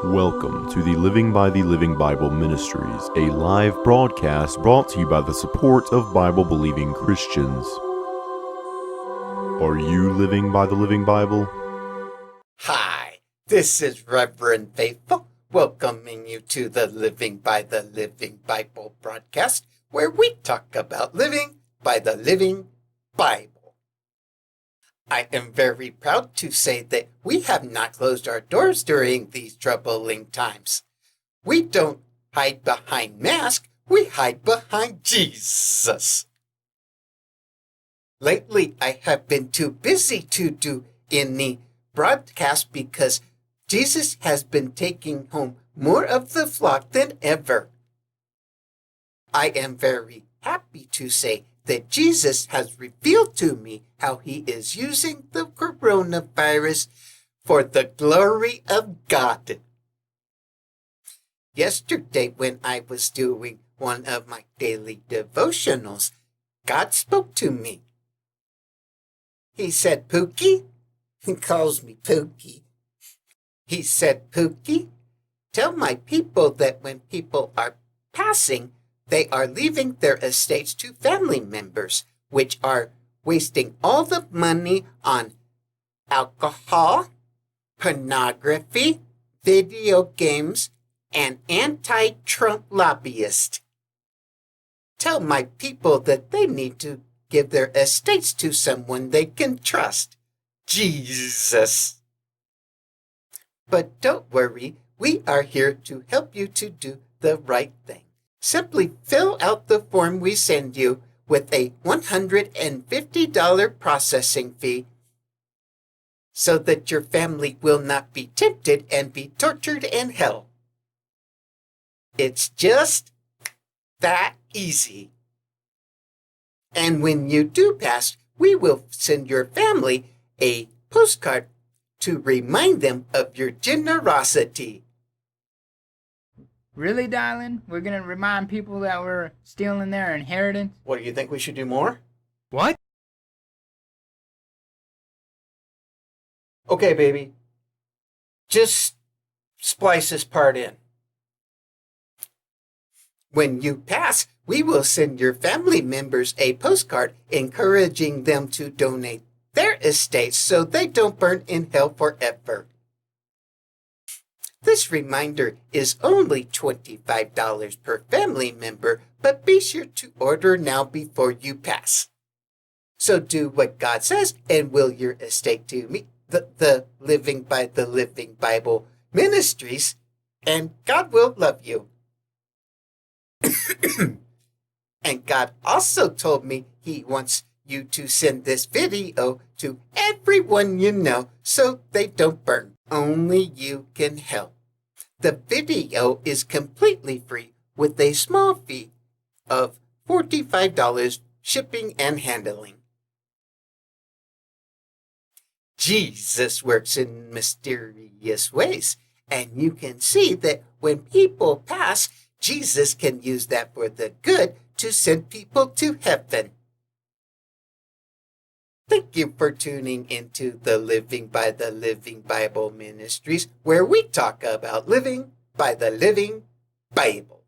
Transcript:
Welcome to the Living by the Living Bible Ministries, a live broadcast brought to you by the support of Bible-believing Christians. Are you living by the Living Bible? Hi, this is Reverend Faithful, welcoming you to the Living by the Living Bible broadcast, where we talk about living by the Living Bible. I am very proud to say that we have not closed our doors during these troubling times. We don't hide behind masks, we hide behind Jesus. Lately, I have been too busy to do any broadcast because Jesus has been taking home more of the flock than ever. I am very happy to say that Jesus has revealed to me how he is using the coronavirus for the glory of God. Yesterday, when I was doing one of my daily devotionals, God spoke to me. He said, Pookie, he calls me Pookie. He said, Pookie, tell my people that when people are passing, they are leaving their estates to family members, which are wasting all the money on alcohol, pornography, video games, and anti-Trump lobbyists. Tell my people that they need to give their estates to someone they can trust, Jesus. But don't worry, we are here to help you to do the right thing. Simply fill out the form we send you with a $150 processing fee so that your family will not be tempted and be tortured in hell. It's just that easy. And when you do pass, we will send your family a postcard to remind them of your generosity. Really, darling? We're gonna remind people that we're stealing their inheritance? What, do you think we should do more? What? Okay, baby. Just splice this part in. When you pass, we will send your family members a postcard encouraging them to donate their estates so they don't burn in hell forever. This reminder is only $25 per family member, but be sure to order now before you pass. So do what God says and will your estate to me, the Living by the Living Bible Ministries, and God will love you. And God also told me he wants you to send this video to everyone you know so they don't burn. Only you can help. The video is completely free with a small fee of $45 shipping and handling. Jesus works in mysterious ways, and you can see that when people pass, Jesus can use that for the good to send people to heaven. Thank you for tuning into the Living by the Living Bible Ministries, where we talk about living by the Living Bible.